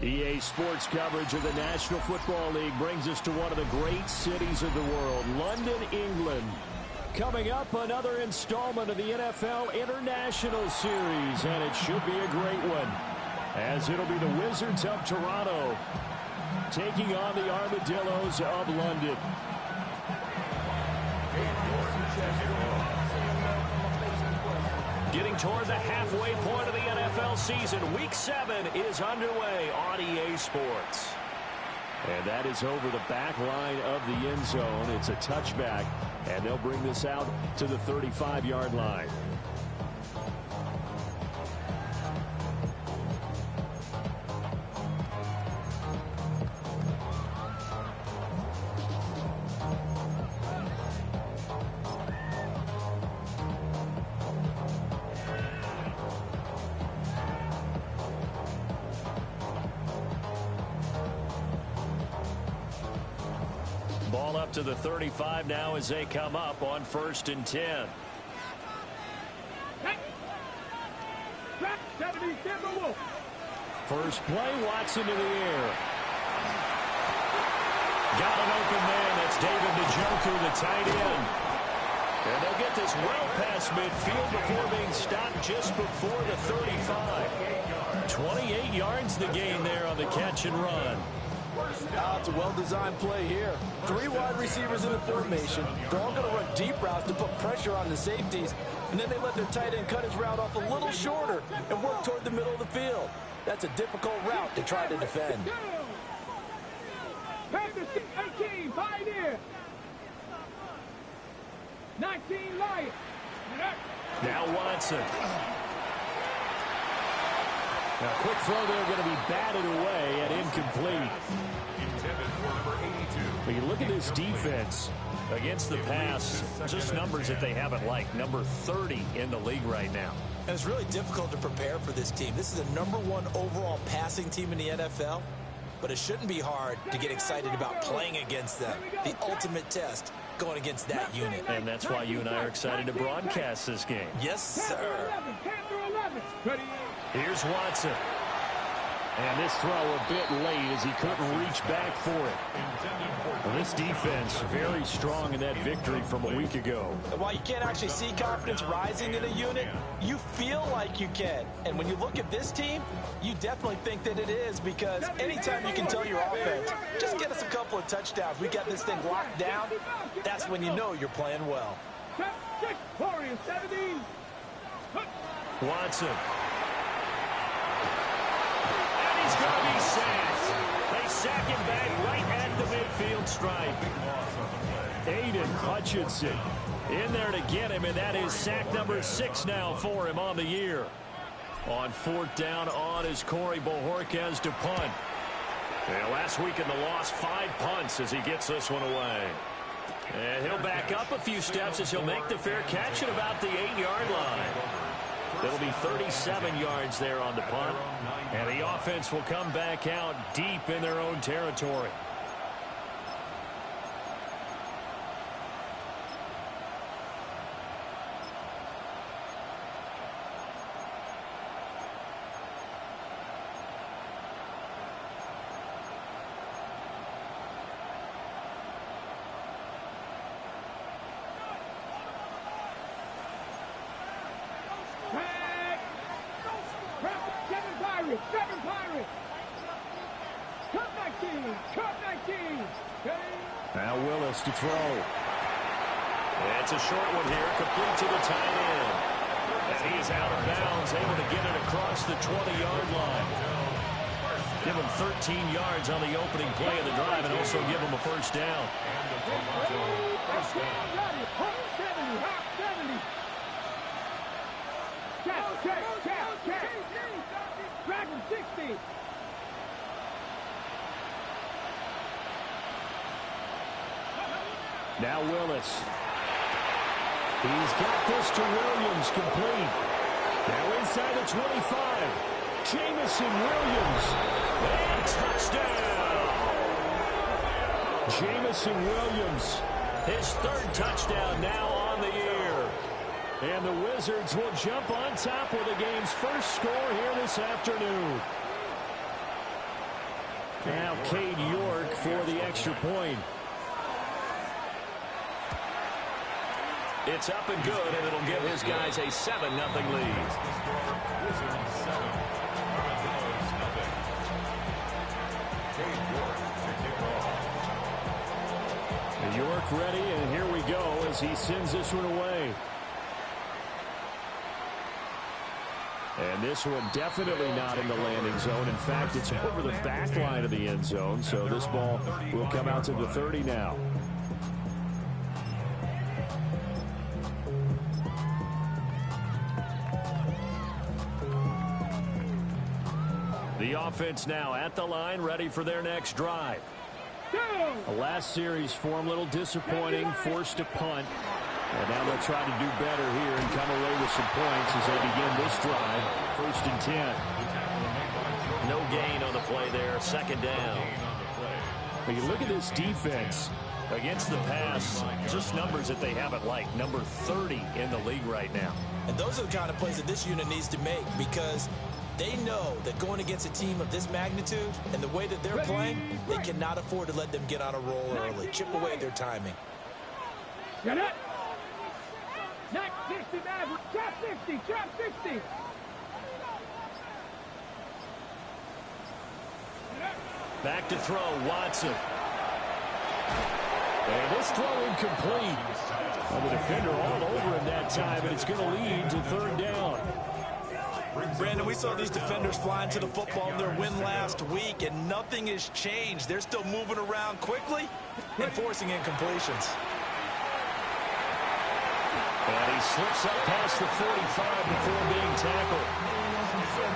EA Sports coverage of the National Football League brings us to one of the great cities of the world, London, England. Coming up, another installment of the NFL International Series, and it should be a great one, as it'll be the Wizards of Toronto taking on the Armadillos of London. Getting toward the halfway point of the NFL season. Week 7 is underway on EA Sports. And that is over the back line of the end zone. It's a touchback, and they'll bring this out to the 35-yard line. Ball up to the 35 now as they come up on 1st and 10. First play, Watson in the air. Got an open man. That's David Njoku, the tight end. And they'll get this well past midfield before being stopped just before the 35. 28 yards the gain there on the catch and run. It's a well-designed play here. 3 wide receivers in the formation. They're all going to run deep routes to put pressure on the safeties. And then they let their tight end cut his route off a little shorter and work toward the middle of the field. That's a difficult route to try to defend. 18, Pioneer. 19, Lion. Now Watson. Now, quick throw there, going to be batted away and incomplete. When you look at this defense against the pass, just numbers that they haven't liked. Number 30 in the league right now. And it's really difficult to prepare for this team. This is a #1 overall passing team in the NFL. But it shouldn't be hard to get excited about playing against them. The ultimate test going against that unit. And that's why you and I are excited to broadcast this game. Yes, sir. Here's Watson. And this throw a bit late as he couldn't reach back for it. Well, this defense very strong in that victory from a week ago. And while you can't actually see confidence rising in a unit, you feel like you can. And when you look at this team, you definitely think that it is, because anytime you can tell your offense, just get us a couple of touchdowns, we got this thing locked down, that's when you know you're playing well. Watson. He's going to be sacked. They sack him back right at the midfield stripe. Aiden Hutchinson in there to get him, and that is sack number 6 now for him on the year. On 4th down on is Corey Bojorquez to punt. And last week in the loss, 5 punts as he gets this one away. And he'll back up a few steps as he'll make the fair catch at about the 8-yard line. It'll be 37 yards there on the punt. And the offense will come back out deep in their own territory. Now Willis to throw. It's a short one here, complete to the tight end. And he's out of bounds, able to get it across the 20-yard line. Give him 13 yards on the opening play of the drive and also give him a first down. Dragon 60. Now Willis. He's got this to Williams, complete. Now inside the 25. Jamison Williams. And touchdown. Jamison Williams. His 3rd touchdown now on the year. And the Wizards will jump on top with the game's first score here this afternoon. Now Cade York for the extra point. It's up and good, and it'll give his guys a 7-0 lead. York ready, and here we go as he sends this one away. And this one definitely not in the landing zone. In fact, it's over the back line of the end zone, so this ball will come out to the 30 now. The offense now at the line, ready for their next drive. The last series form a little disappointing, forced to punt. And now they'll try to do better here and come away with some points as they begin this drive. 1st and 10. No gain on the play there, 2nd down. When you look at this defense against the pass, just numbers that they haven't liked. Number 30 in the league right now. And those are the kind of plays that this unit needs to make, because they know that going against a team of this magnitude and the way that they're playing, they cannot afford to let them get on a roll early. Chip away at their timing. Get it. Next 60, Maverick. Trap 60. Trap 60. Back to throw, Watson. And this throw incomplete. Well, the defender all over him that time, and it's going to lead to 3rd down. Brandon, we saw these defenders flying to the football in their win last week, and nothing has changed. They're still moving around quickly and forcing incompletions. And he slips up past the 45 before being tackled.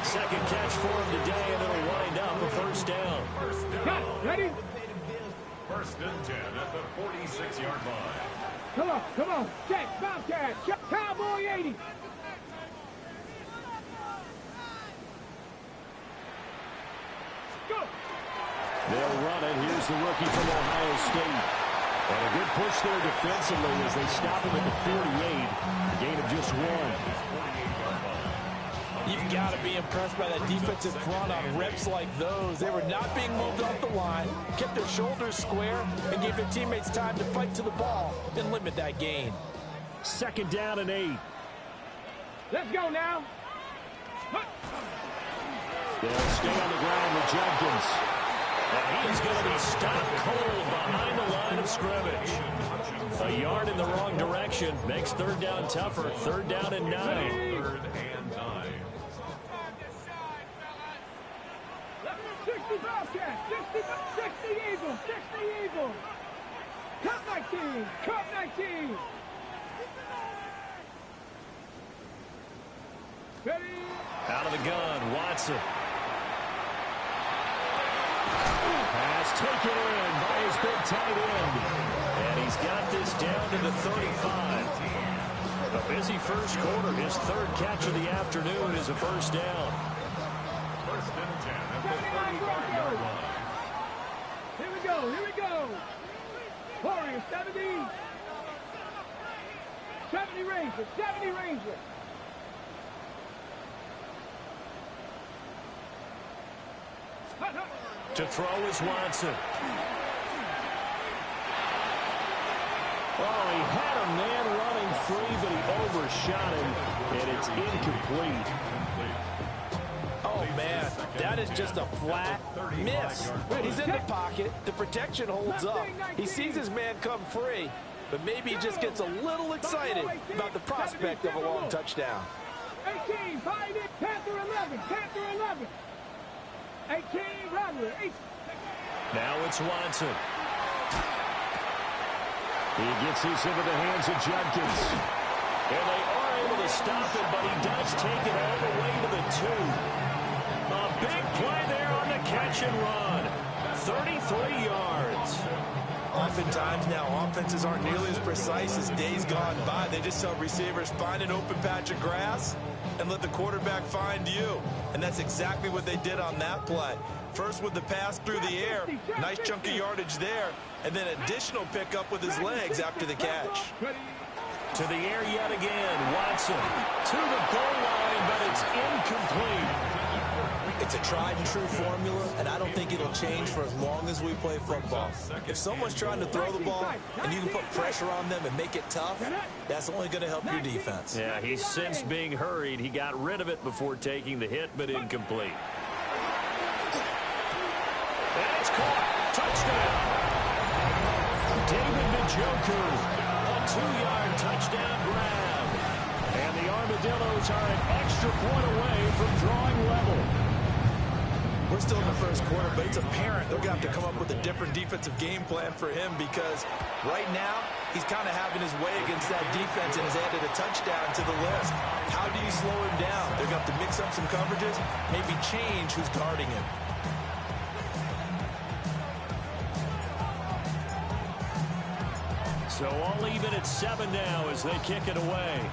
2nd catch for him today, and it'll wind up a 1st down. Ready? 1st and 10 at the 46-yard line. Come on. Check, Bobcat. Check, Cowboy 80. Go. They'll run it. Here's the rookie from Ohio State. And a good push there defensively as they stop him at the 48. A gain of just 1. You've got to be impressed by that defensive front on reps like those. They were not being moved off the line, kept their shoulders square, and gave their teammates time to fight to the ball and limit that gain. 2nd down and 8. Let's go now. They'll stay on the ground with Jenkins. And he is going to be stopped cold behind the line of scrimmage. A yard in the wrong direction makes 3rd down tougher. 3rd down and 9. 3rd and 9. 60 Bobcat. 60 Eagles. 60 Eagles. Cut 19. Cut 19. Ready? Out of the gun, Watson. Pass taken in by his big tight end. And he's got this down to the 35. A busy first quarter. His 3rd catch of the afternoon is a 1st down. 1st and 10 at the 35-yard line. Here we go. Warriors, 70. 70 Rangers. 70 Rangers. To throw is Watson. Oh, he had a man running free, but he overshot him, and it's incomplete. Oh, man, that is just a flat miss. He's in the pocket. The protection holds up. He sees his man come free, but maybe he just gets a little excited about the prospect of a long touchdown. 18, find it. Panther 11. Panther 11. 18, Rattler. Now it's Watson. He gets this into the hands of Jenkins. And they are able to stop him, but he does take it all the way to the 2. A big play there on the catch and run. 33 yards. Oftentimes now, offenses aren't nearly as precise as days gone by. They just tell receivers, find an open patch of grass and let the quarterback find you. And that's exactly what they did on that play. First with the pass through the air, nice chunk of yardage there, and then additional pickup with his legs after the catch. To the air yet again, Watson to the goal line, but it's incomplete. It's a tried-and-true formula, and I don't think it'll change for as long as we play football. If someone's trying to throw the ball and you can put pressure on them and make it tough, that's only going to help your defense. Yeah, he sensed being hurried. He got rid of it before taking the hit, but incomplete. And it's caught. Touchdown. David Njoku, a 2-yard touchdown grab. And the Armadillos are an extra point away from drawing level. We're still in the first quarter, but it's apparent they're going to have to come up with a different defensive game plan for him because right now he's kind of having his way against that defense and has added a touchdown to the list. How do you slow him down? They're going to have to mix up some coverages, maybe change who's guarding him. So all even at 7 now as they kick it away.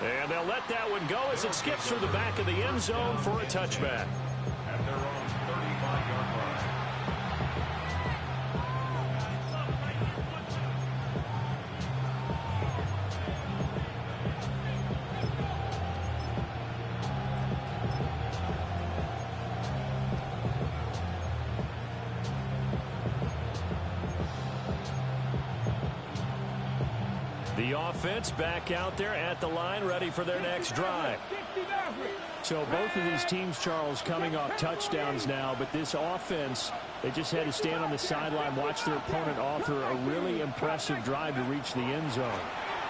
And they'll let that one go as it skips through the back of the end zone for a touchback. At their own 35-yard line. The offense back out there at the line, ready for their next drive. So both of these teams, Charles, coming off touchdowns now, but this offense, they just had to stand on the sideline, watch their opponent author a really impressive drive to reach the end zone.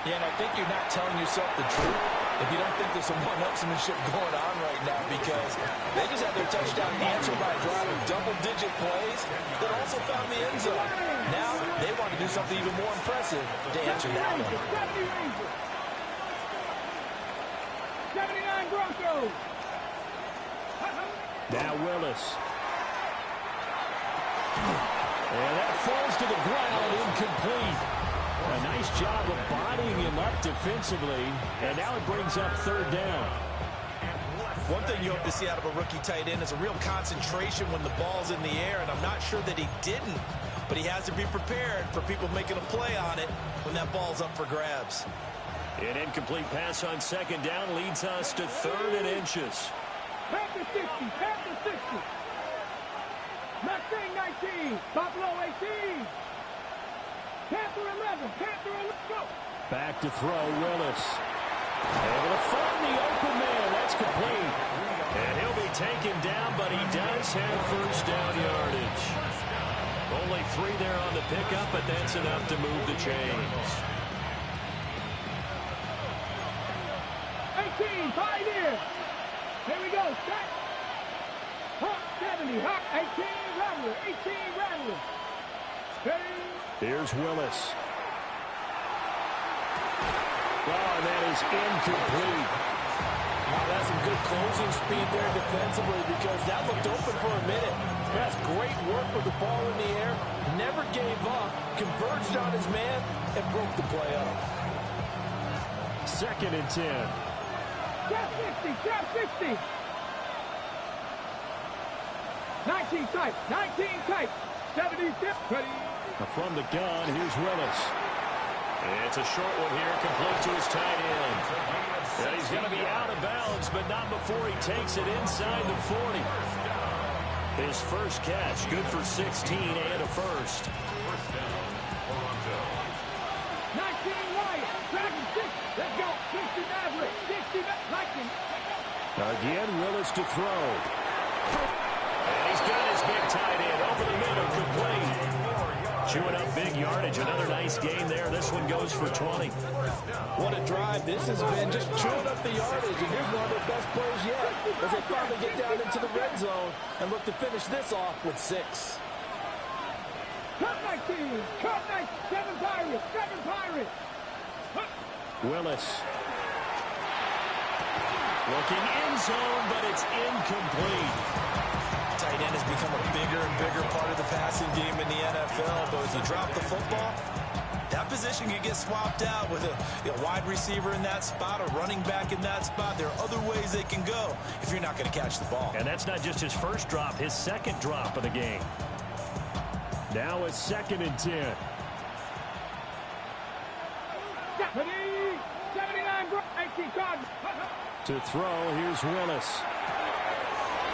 Yeah, and I think you're not telling yourself the truth if you don't think there's some one-upsmanship going on right now because they just had their touchdown answered by a drive of double-digit plays that also found the end zone. Now they want to do something even more impressive to answer that one. 79 Broncos. Now Willis. And that falls to the ground, incomplete. A nice job of bodying him up defensively, and now it brings up 3rd down. One thing you hope to see out of a rookie tight end is a real concentration when the ball's in the air, and I'm not sure that he didn't, but he has to be prepared for people making a play on it when that ball's up for grabs. An incomplete pass on 2nd down leads us to 3rd and inches. Panther 60, Panther 60. Mustang 19, Buffalo 18. Panther 11, Panther 11, go. Back to throw, Willis. Able to find the open man. That's complete. And he'll be taken down, but he does have 1st down yardage. Only 3 there on the pickup, but that's enough to move the chains. 18, Pioneer. Here we go, set. Hawk 70, Hawk 18, Rattler, 18, Rattler. Steady. Here's Willis. Oh, and that is incomplete. Wow, that's some good closing speed there defensively because that looked open for a minute. That's great work with the ball in the air. Never gave up. Converged on his man and broke the play up. 2nd and 10. Trap 60, trap 60. 19 tight, 19 tight. 70, ready. From the gun, here's Willis. It's a short one here, complete to his tight end. And he's going to be out of bounds, but not before he takes it inside the 40. His first catch, good for 16 and a 1st. 19 Wyatt, Dragon 6. Let's go. 60 Maverick, 60 Lightning. Again, Willis to throw. And he's got his big tight end over the middle, complete. Chewing up big yardage. Another nice game there. This one goes for 20. What a drive. This has been just chewing up the yardage. And here's one of their best plays yet as they finally get down into the red zone and look to finish this off with 6. Cup 19, Cup 19, 7 Pirates, 7 Pirates. Willis. Looking end zone, but it's incomplete. Tight end has become a bigger and bigger part of the passing game in the NFL, but as you drop the football, that position can get swapped out with a wide receiver in that spot, a running back in that spot. There are other ways they can go if you're not going to catch the ball. And that's not just his first drop, his 2nd drop of the game. Now it's 2nd and 10. 79 To throw, here's Willis.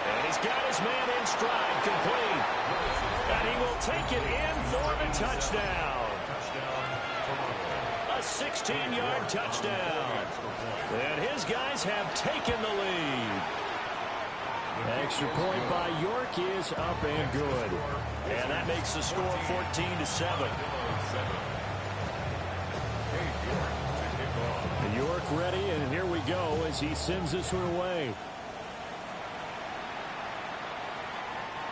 And he's got his man in stride, complete. And he will take it in for the touchdown. A 16-yard touchdown. And his guys have taken the lead. Extra point by York is up and good. And that makes the score 14-7. York ready, and here we go as he sends this one away.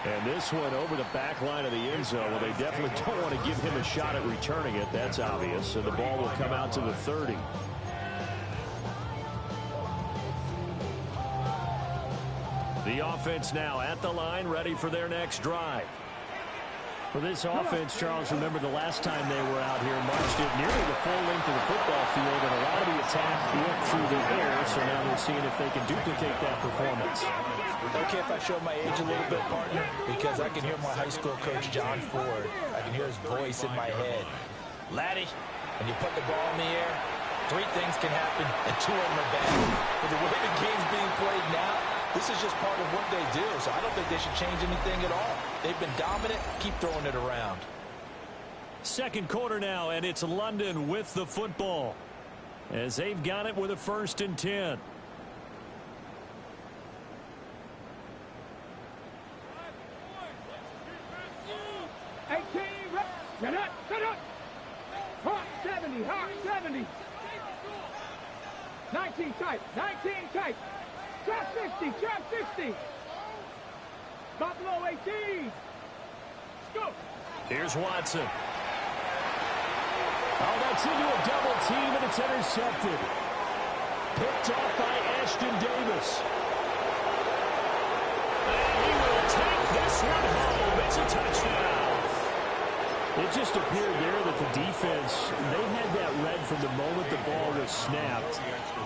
And this one over the back line of the end zone. Well, they definitely don't want to give him a shot at returning it. That's obvious. So the ball will come out to the 30. The offense now at the line, ready for their next drive. For this offense, Charles, remember the last time they were out here, marched it nearly the full length of the football field, and a lot of the attack went through the air, so now they're seeing if they can duplicate that performance. Okay, if I show my age a little bit, partner, because I can hear my high school coach, John Ford. I can hear his voice in my head. Laddie, when you put the ball in the air, 3 things can happen, and 2 of them are bad. But the way the game's being played now, this is just part of what they do, so I don't think they should change anything at all. They've been dominant. Keep throwing it around. Second quarter now, and it's London with the football as they've got it with a 1st and 10. Set up. Hawk 70, Hawk 70. 19 tight, 19 tight. Trap 60, trap 60. Buffalo 18. Go. Here's Watson. Oh, that's into a double team, and it's intercepted. Picked off by Ashton Davis. And he will take this one home. It's a touchdown. It just appeared there that the defense, they had that read from the moment the ball was snapped.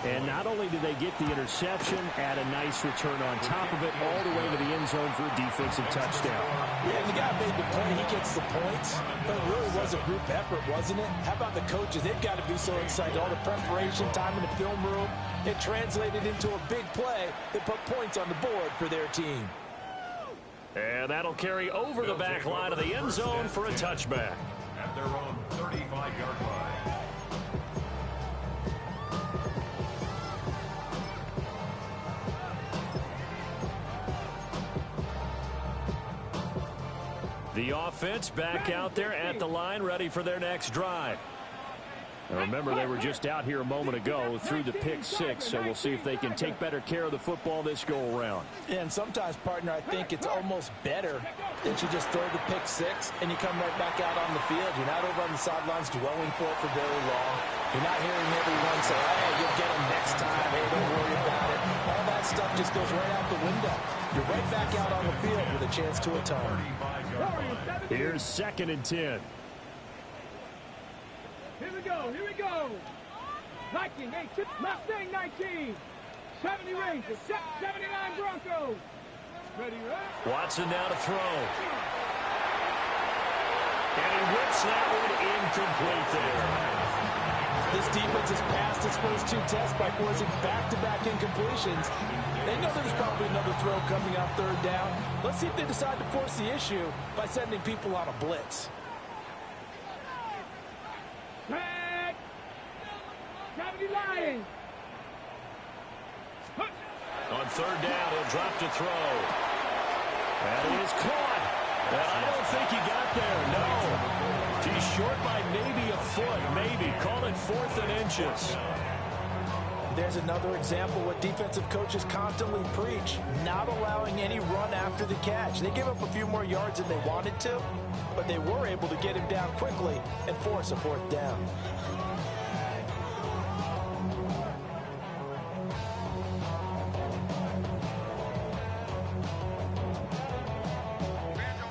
And not only did they get the interception, add a nice return on top of it, all the way to the end zone for a defensive touchdown. Yeah, the guy made the play. He gets the points. But it really was a group effort, wasn't it? How about the coaches? They've got to be so excited. All the preparation, time in the film room, it translated into a big play that put points on the board for their team. And that'll carry over the back line of the end zone for a touchback. At their own 35-yard line. The offense back out there at the line, ready for their next drive. Now remember, they were just out here a moment ago through the pick 6, so we'll see if they can take better care of the football this go-around. And sometimes, partner, I think it's almost better that you just throw the pick 6 and you come right back out on the field. You're not over on the sidelines dwelling for it for very long. You're not hearing everyone say, hey, you'll get them next time. Hey, don't worry about it. All that stuff just goes right out the window. You're right back out on the field with a chance to atone. Here's 2nd and 10. Here we go, here we go. 19, 18, Mustang 19. 70 Rangers, 79 Broncos. Ready, right? Watson now to throw. And he whips that one incomplete there. This defense has passed its first 2 tests by forcing back-to-back incompletions. They know there's probably another throw coming on 3rd down. Let's see if they decide to force the issue by sending people on a blitz. Back. 70 Lions. On 3rd down, he'll drop to throw. And he is caught. And I don't think he got there, no. He's short by maybe a foot, maybe. Call it 4th and inches. There's another example what defensive coaches constantly preach, not allowing any run after the catch. They gave up a few more yards than they wanted to, but they were able to get him down quickly and force a 4th down.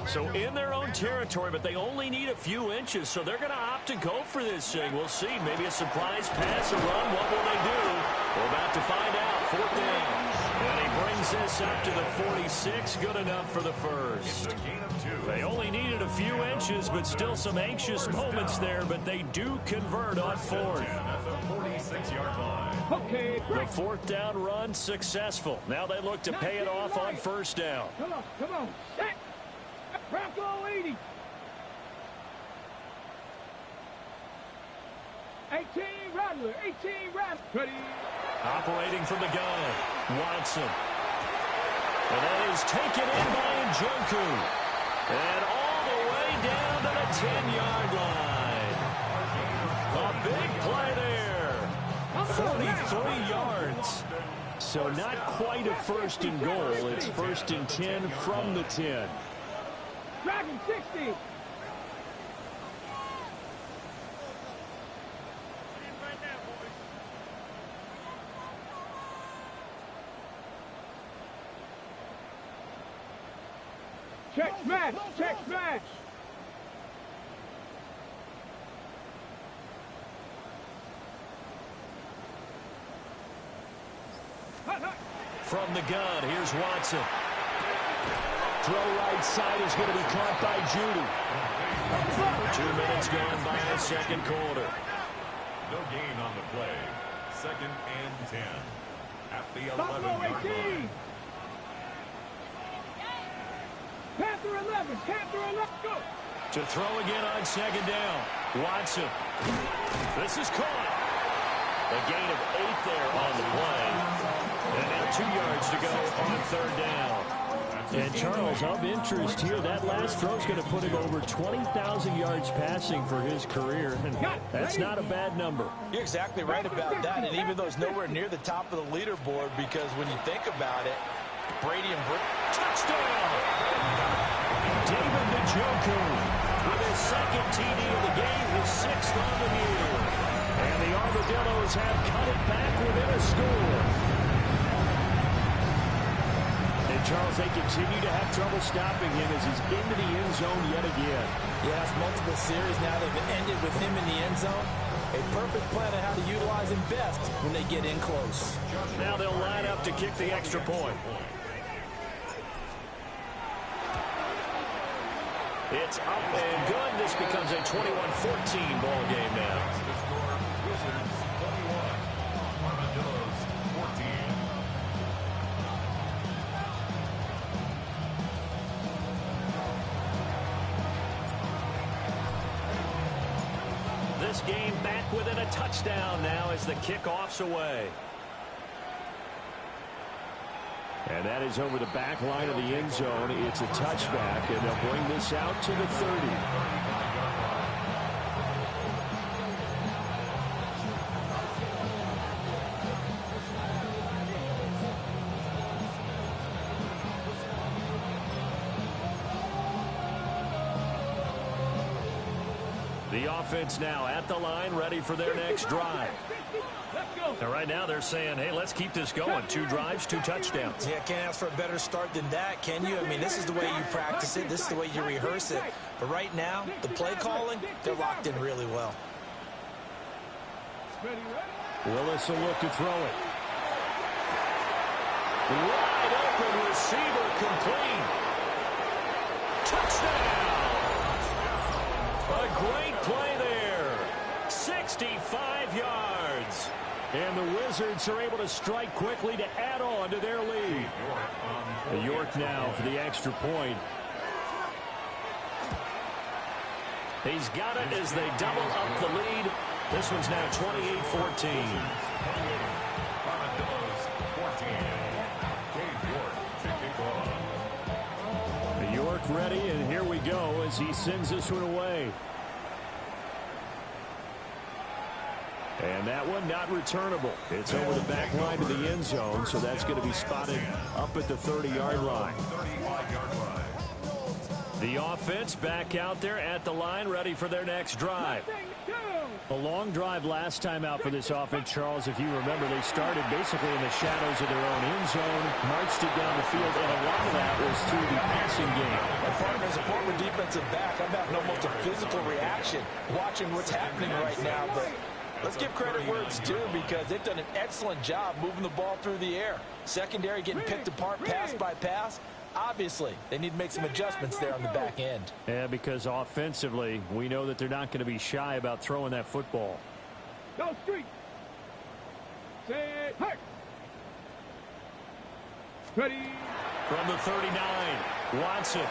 So in their own territory, but they only need a few inches, so they're going to opt to go for this thing. We'll see. Maybe a surprise pass, a run. What will they do? We're about to find out. 4th down. And he brings this up to the 46. Good enough for the first. They only needed a few inches, but still some anxious moments there, but they do convert on 4th. At the 46-yard line. Okay, The fourth down run successful. Now they look to pay it off on first down. Come on. Set. Bronco 80. 18 Rattler. Ready. Operating from the gun, Watson. And that is taken in by Njoku. And all the way down to the 10-yard line. A big play there. 43 yards. So not quite a first and goal. It's first and 10 from the 10. Dragon 60. Check smash. From the gun, here's Watson. Throw right side is going to be caught by Judy. 2 minutes gone by the second quarter. No gain on the play. Second and 10. At the 11-yard line. Panther 11, go! To throw again on second down. Watson. This is caught. A gain of 8 there on the play. And now 2 yards to go on third down. And Charles, of interest here, that last throw is going to put him over 20,000 yards passing for his career. And that's not a bad number. You're exactly right about that. And even though it's nowhere near the top of the leaderboard, because when you think about it, Brady and touchdown! David Njoku with his second TD of the game, his 6th on the year. And the Armadillos have cut it back within a score. And Charles, they continue to have trouble stopping him as he's into the end zone yet again. Yes, multiple series now they've ended with him in the end zone. A perfect plan on how to utilize him best when they get in close. Now they'll line up to kick the extra point. It's up and good. This becomes a 21-14 ball game now. The score, Wizards 21, Armadillos 14. This game back within a touchdown now as the kickoff's away. And that is over the back line of the end zone. It's a touchback, and they'll bring this out to the 30. The offense now at the line, ready for their next drive. And right now they're saying, hey, let's keep this going. 2 drives, 2 touchdowns. Yeah, can't ask for a better start than that, can you? I mean, this is the way you practice it. This is the way you rehearse it. But right now, the play calling, they're locked in really well. Willis will look to throw it. Wide open receiver complete. Touchdown! A great play there. 65 yards. And the Wizards are able to strike quickly to add on to their lead. York now for the extra point. He's got it as they double up the lead. This one's now 28-14. York ready, and here we go as he sends this one away. And that one not returnable. It's over the back line of the end zone, so that's going to be spotted up at the 30-yard line. The offense back out there at the line, ready for their next drive. A long drive last time out for this offense, Charles. If you remember, they started basically in the shadows of their own end zone, marched it down the field, and a lot of that was through the passing game. And partner, as a former defensive back, I'm having almost a physical reaction watching what's happening right now, but let's give credit where it's due because they've done an excellent job moving the ball through the air. Secondary getting picked apart pass by pass. Obviously, they need to make some adjustments there on the back end. Yeah, because offensively, we know that they're not going to be shy about throwing that football. Go street. Set. Hey. Ready. From the 39, Watson.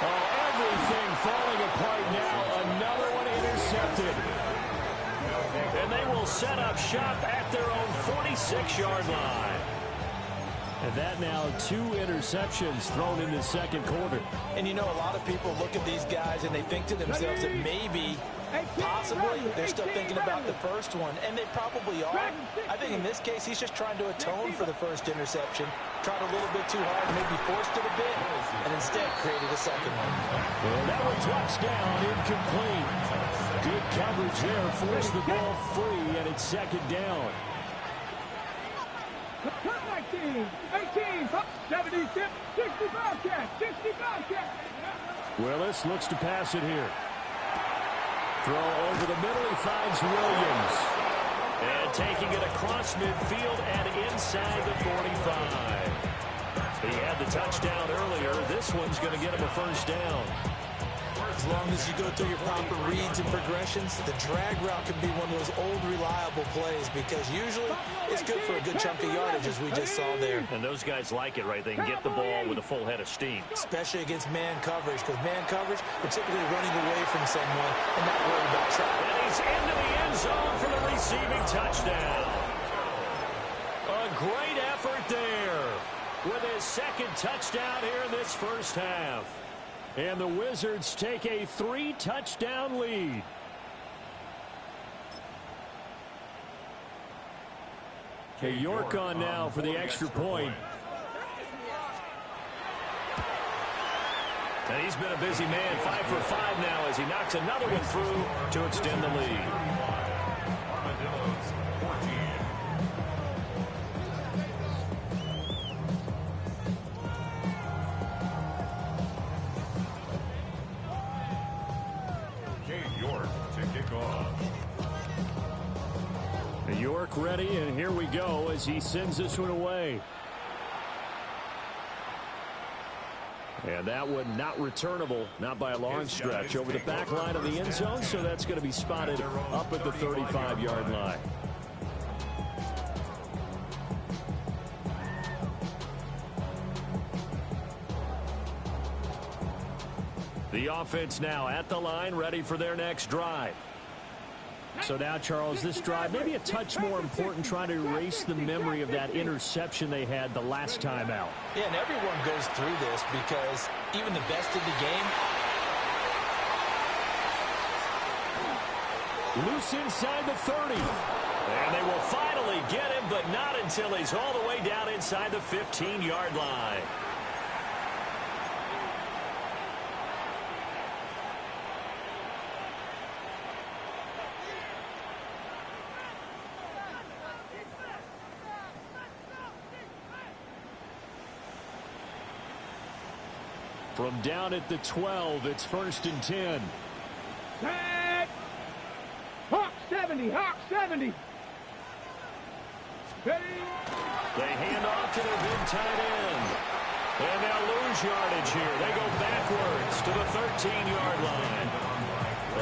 Oh, everything falling apart now. Another one intercepted. And they will set up shop at their own 46-yard line. And that now 2 interceptions thrown in the second quarter. And you know, a lot of people look at these guys and they think to themselves that maybe, possibly, they're still thinking about the first one. And they probably are. I think in this case, he's just trying to atone for the first interception. Tried a little bit too hard, maybe forced it a bit, and instead created a second one. And that one drops down, incomplete. Good coverage there, forced the ball free, and it's second down. 19, 18, 70, 65 catch, 65 catch. Willis looks to pass it here. Throw over the middle, he finds Williams. And taking it across midfield and inside the 45. He had the touchdown earlier. This one's going to get him a first down. As long as you go through your proper reads and progressions, the drag route can be one of those old reliable plays because usually it's good for a good chunk of yardage, as we just saw there. And those guys like it, right? They can get the ball with a full head of steam. Especially against man coverage, because man coverage, they're typically running away from someone and not worried about travel. And he's into the end zone for the receiving touchdown. A great effort there with his second touchdown here in this first half. And the Wizards take a 3-touchdown lead. Okay, York on now for the extra point. And he's been a busy man, 5 for 5 now as he knocks another one through to extend the lead. York ready, and here we go as he sends this one away. And that one not returnable, not by a long stretch, over the back line of the end zone, so that's going to be spotted up at the 35-yard line. The offense now at the line, ready for their next drive. So now, Charles, this drive maybe a touch more important, trying to erase the memory of that interception they had the last time out. Yeah, and everyone goes through this because even the best in the game. Loose inside the 30. And they will finally get him, but not until he's all the way down inside the 15-yard line. From down at the 12, it's 1st and 10. Set. Hawk 70, Hawk 70. Ready. They hand off to their big tight end. And they'll lose yardage here. They go backwards to the 13-yard line.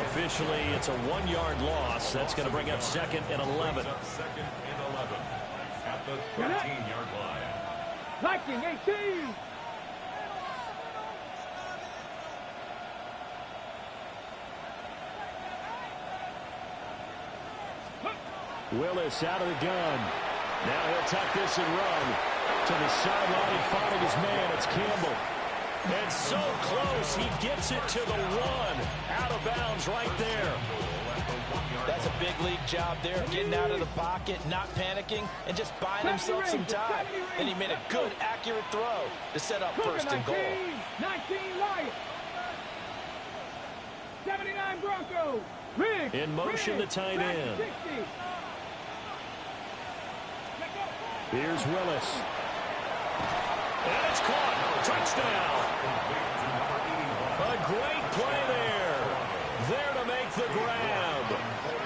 Officially, it's a 1-yard loss. That's going to bring up 2nd and 11. Second and 11 at the 13-yard line. Viking 18. Willis out of the gun. Now he'll tuck this and run to the sideline and finding his man. It's Campbell. And so close, he gets it to the 1. Out of bounds right there. That's a big league job there, getting out of the pocket, not panicking, and just buying himself some time. And he made a good, accurate throw to set up 1st and goal. 19 Lions. 79 Broncos. Riggs. In motion, the tight end. 60. Here's Willis. And it's caught. Touchdown. A great play there. There to make the grab.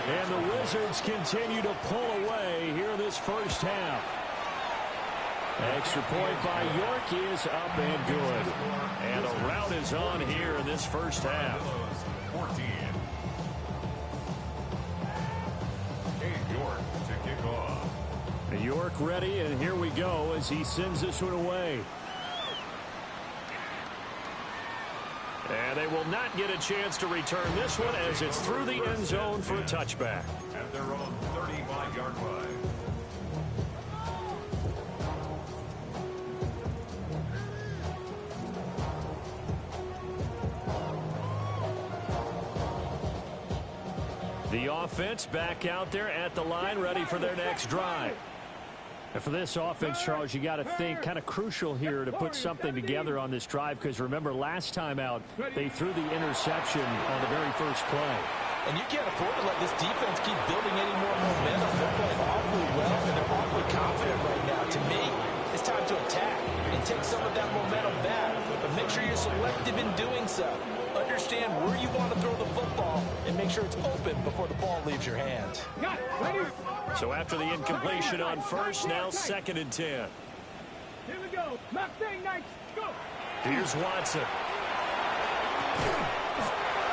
And the Wizards continue to pull away here in this first half. Extra point by York is up and good. And a rout is on here in this first half. 14. York to kick off. York ready, and here we go as he sends this one away. And they will not get a chance to return this one as it's through the end zone for a touchback. At their own 35-yard line. The offense back out there at the line, ready for their next drive. And for this offense, Charles, you got to think kind of crucial here to put something together on this drive, because remember last time out they threw the interception on the very first play. And you can't afford to let this defense keep building any more momentum. They're playing awfully well, and they're awfully confident right now. To me, it's time to attack and take some of that momentum back. But make sure you're selective in doing so. Understand where you want to throw the football and make sure it's open before the ball leaves your hands. So after the incompletion on first, now 2nd and 10. Here we go. Mustang Knights, go. Here's Watson.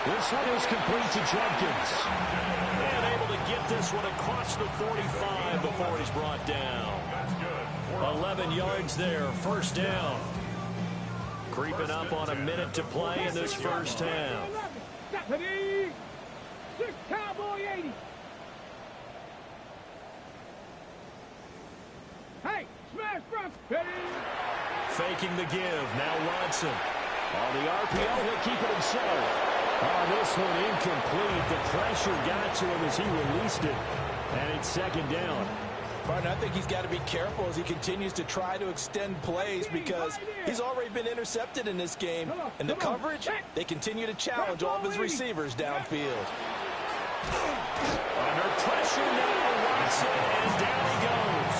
This one is complete to Jenkins. And able to get this one across the 45 before he's brought down. 11 yards there, first down. Creeping up on a minute to play in this first half. 6 Cowboy 80. Hey, smash front. Faking the give. Now Watson. On the RPO, he'll keep it himself. Oh, this one incomplete. The pressure got to him as he released it. And it's 2nd down. Partner, I think he's got to be careful as he continues to try to extend plays, because he's already been intercepted in this game. And the coverage, they continue to challenge all of his receivers downfield. Under pressure now, Watson, and down he goes.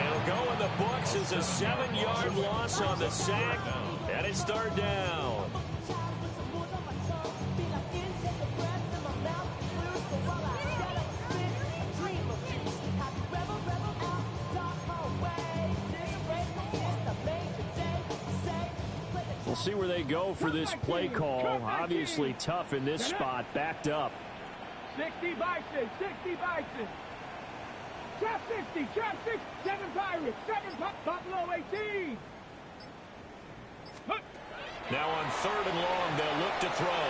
It'll go in the books as a 7-yard loss on the sack, and it's 3rd down. We'll see where they go for this play call. Obviously tough in this spot, backed up. 60 Bison, 60 Bison. Trap 60, trap 6, 7 Pirates, 7 Buffalo 18. Now on 3rd and long, they'll look to throw.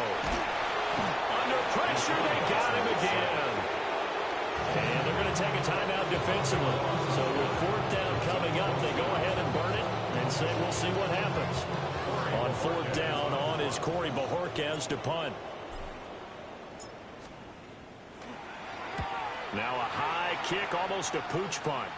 Under pressure, they got him again. And they're going to take a timeout defensively. So with 4th down coming up, they go ahead and burn it and say we'll see what happens. On 4th down, on is Corey Bajorquez to punt. Now a high kick, almost a pooch punt.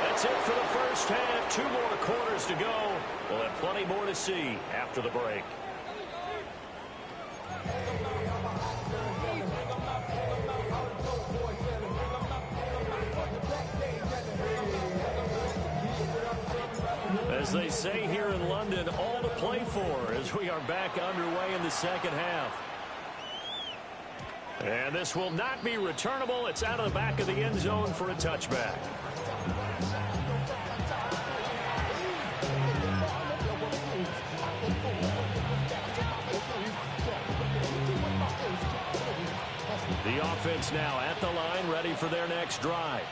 That's it for the first half. 2 more quarters to go. We'll have plenty more to see after the break. As they say here in London, all to play for as we are back underway in the second half. And this will not be returnable. It's out of the back of the end zone for a touchback. The offense now at the line, ready for their next drive.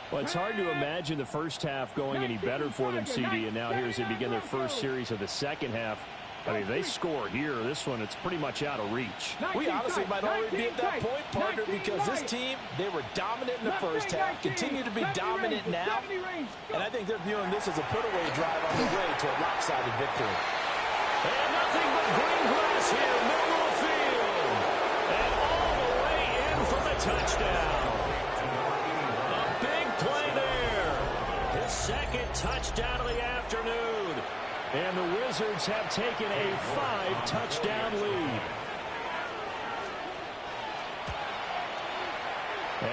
Well, it's hard to imagine the first half going any better for them, CD, and now here as they begin their first series of the second half. I mean, they score here. This one, it's pretty much out of reach. We honestly might already be at that point, partner, because this team, they were dominant in the first half, continue to be dominant now, and I think they're viewing this as a put-away drive on the way to a lopsided victory. And nothing but green grass here, middle of the field. And all the way in for the touchdown. A big play there. His 2nd touchdown of the afternoon. And the Wizards have taken a 5-touchdown lead.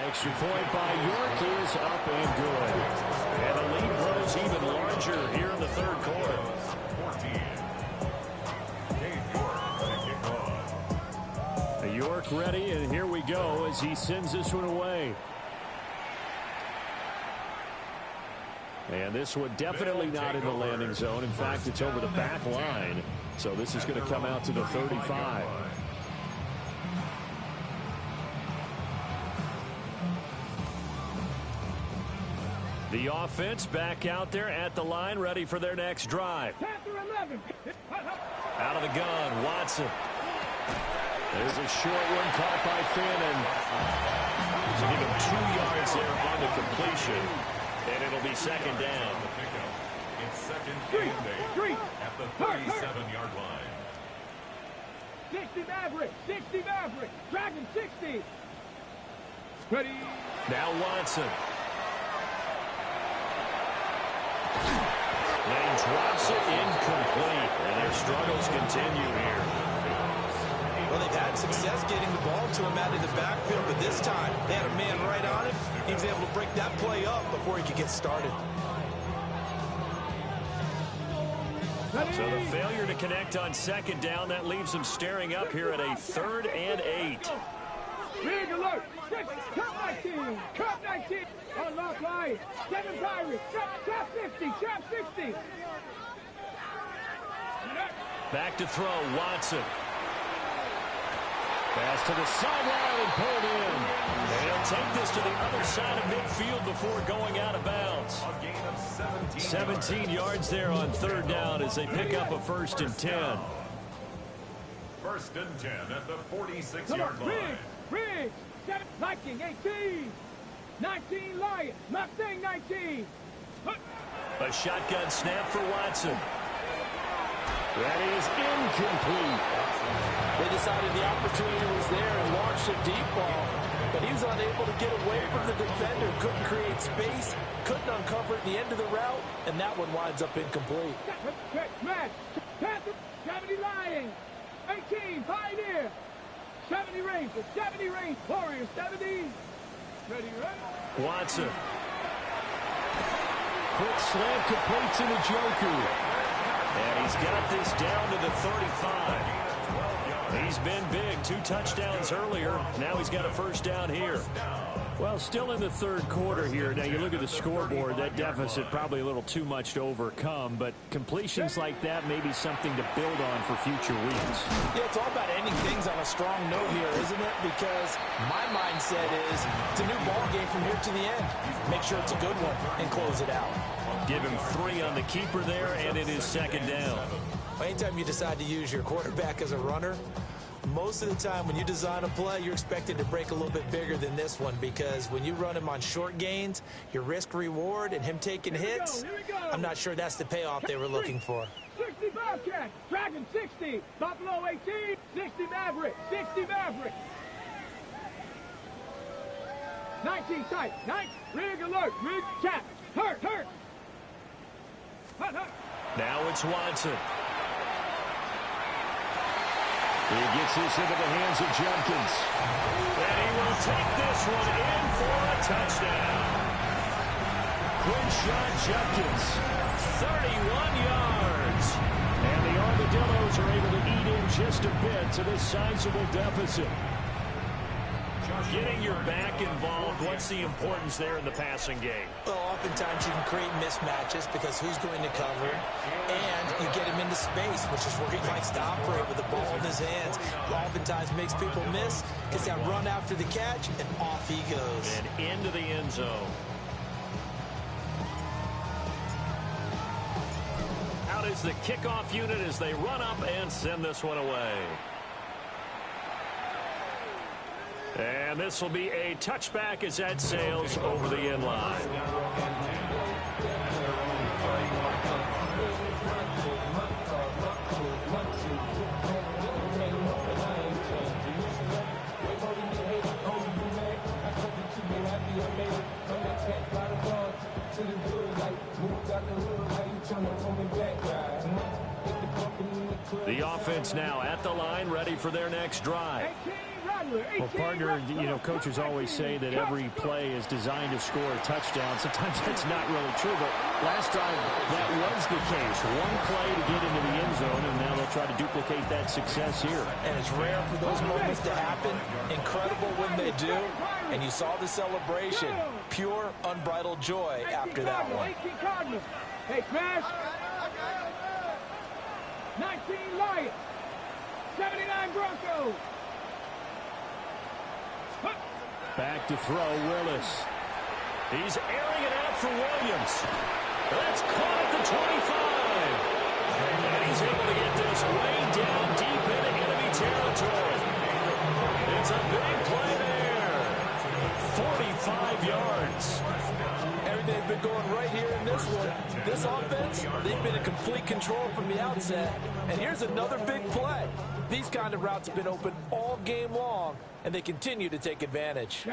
Extra point by York is up and good. And the lead grows even larger here in the 3rd quarter. 14. York ready, and here we go as he sends this one away. And And this one definitely not in the landing zone. In fact, it's over the back line. So this is going to come out to the 35. The offense back out there at the line, ready for their next drive. Out of the gun, Watson. There's a short one caught by Finn, and give him 2 yards there on the completion, and it'll be second down. It's second and 8 at the 37-yard line. 60 Maverick, 60 Maverick, Dragon 60. Ready. Now Watson. Lane drops it incomplete, and their struggles continue here. Well, they've had success getting the ball to him out of the backfield, but this time they had a man right on him. He was able to break that play up before he could get started. So the failure to connect on second down, that leaves them staring up here at a 3rd and 8. Big alert. Cup 19. Cup 19. Unlock line. 7 Pirates. Trap 50. Trap 60. Back to throw, Watson. Pass to the sideline and pulled in. And he'll take this to the other side of midfield before going out of bounds. A gain of 17 yards there on 3rd down as they pick up a 1st and 10. 1st and 10 at the 46-yard line. Riggs. 7 Viking 18. 19 Lions. Mustang 19. A shotgun snap for Watson. That is incomplete. They decided the opportunity was there and launched a deep ball, but he was unable to get away from the defender, couldn't create space, couldn't uncover at the end of the route, and that one winds up incomplete. Smash. Panther. 70 Lions. 18 Pioneer. 70 Rangers. 70 Rangers. Warriors. 70. Ready, ready. Watson. Quick slam completes in the Joker. And he's got this down to the 35. He's been big. 2 touchdowns earlier. Now he's got a 1st down here. Well, still in the 3rd quarter here. Now you look at the scoreboard. That deficit probably a little too much to overcome. But completions like that may be something to build on for future weeks. Yeah, it's all about ending things on a strong note here, isn't it? Because my mindset is it's a new ball game from here to the end. Make sure it's a good one and close it out. Give him 3 on the keeper there, and it is 2nd down. Anytime you decide to use your quarterback as a runner, most of the time when you design a play, you're expected to break a little bit bigger than this one, because when you run him on short gains, your risk-reward and him taking hits, I'm not sure that's the payoff they were looking for. 60 Bobcat, Dragon 60, Buffalo 18, 60 Maverick, 60 Maverick. 19 tight, 9, rig alert, rig chat, hurt. Now it's Watson. He gets this into the hands of Jenkins. And he will take this one in for a touchdown. Quinshaw Jenkins, 31 yards. And the Armadillos are able to eat in just a bit to this sizable deficit. Getting your back involved, what's the importance there in the passing game? Well, oftentimes you can create mismatches because who's going to cover, and you get him into space, which is where he likes to operate with the ball in his hands. Oftentimes makes people miss, gets that run after the catch, and off he goes. And into the end zone. Out is the kickoff unit as they run up and send this one away. And this will be a touchback as that sails over the end line. The offense now at the line, ready for their next drive. Well, partner, you know, coaches always say that every play is designed to score a touchdown. Sometimes that's not really true, but last time that was the case. One play to get into the end zone, and now they'll try to duplicate that success here. And it's rare for those moments to happen. Incredible when they do. And you saw the celebration. Pure, unbridled joy after that one. Hey, Crash. 19 Lions. 79 Broncos. Back to throw, Willis. He's airing it out for Williams. That's caught at the 25. And he's able to get this way down deep into enemy territory. It's a big play there. 45 yards. Everything's been going right here in this one. This offense, they've been in complete control from the outset. And here's another big play. These kind of routes have been open all game long, and they continue to take advantage.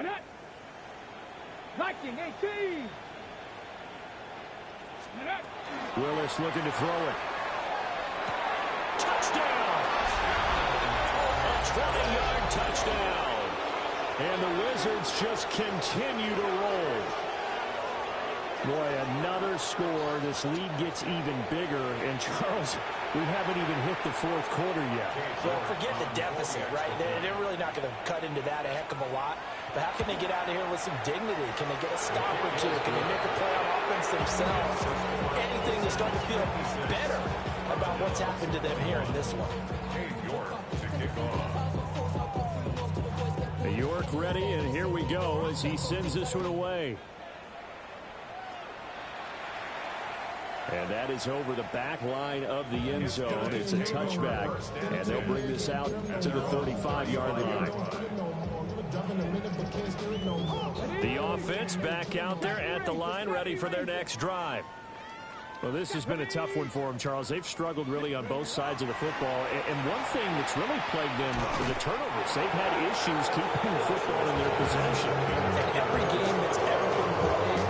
Viking 18. Willis looking to throw it. Touchdown! A 20-yard touchdown. And the Wizards just continue to roll. Boy, another score. This lead gets even bigger. And, Charles, we haven't even hit the fourth quarter yet. Well, forget the deficit, right? They're really not going to cut into that a heck of a lot. But how can they get out of here with some dignity? Can they get a stop or two? Can they make a play on offense themselves? Anything to start to feel better about what's happened to them here in this one. York ready, and here we go as he sends this one away. And that is over the back line of the end zone. It's a touchback, and they'll bring this out to the 35-yard line. The offense back out there at the line, ready for their next drive. Well, this has been a tough one for them, Charles. They've struggled really on both sides of the football. And one thing that's really plagued them is the turnovers. They've had issues keeping the football in their possession. And every game that's ever been played,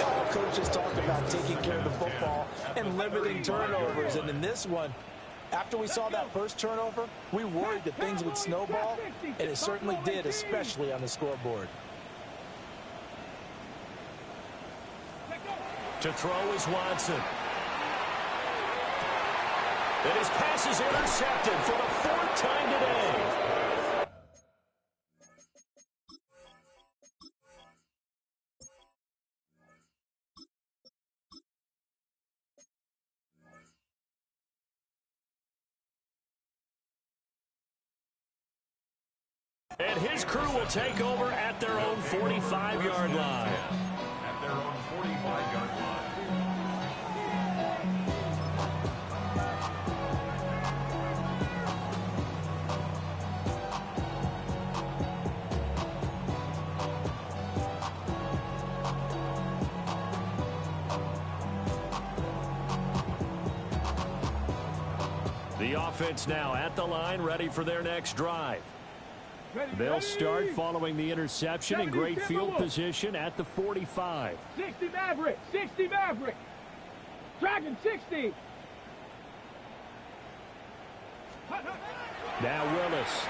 all coaches talk about taking care of the football and limiting turnovers. And in this one, after we saw that first turnover, we worried that things would snowball, and it certainly did, especially on the scoreboard. To throw is Watson. And his pass is intercepted for the fourth time today. And his crew will take over at their own 45-yard line. At their own 45-yard line. The offense now at the line, ready for their next drive. They'll start following the interception in great field position at the 45. 60 Maverick, 60 Maverick. Dragon 60. Now Willis.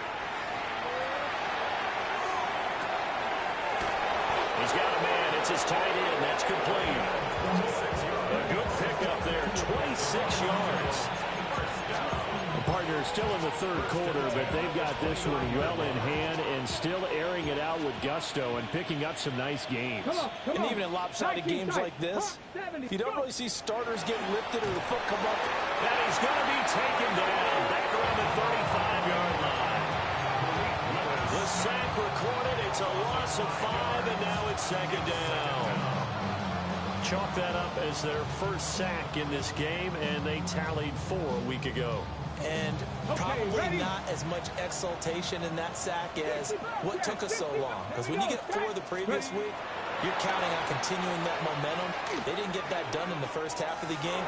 He's got a man. It's his tight end. That's complete. A good pickup there. 26 yards. The partner is still in the third quarter, but they've got this one well in hand and still airing it out with gusto and picking up some nice gains. And even in lopsided games like this, you don't really see starters get lifted or the foot come up. And he's going to be taken down back around the 35-yard line. The sack recorded. It's a loss of 5, and now it's second down. Chalk that up as their first sack in this game, and they tallied 4 a week ago. And probably not as much exultation in that sack as what took us so long. Because when you get 4 the previous week, you're counting on continuing that momentum. They didn't get that done in the first half of the game.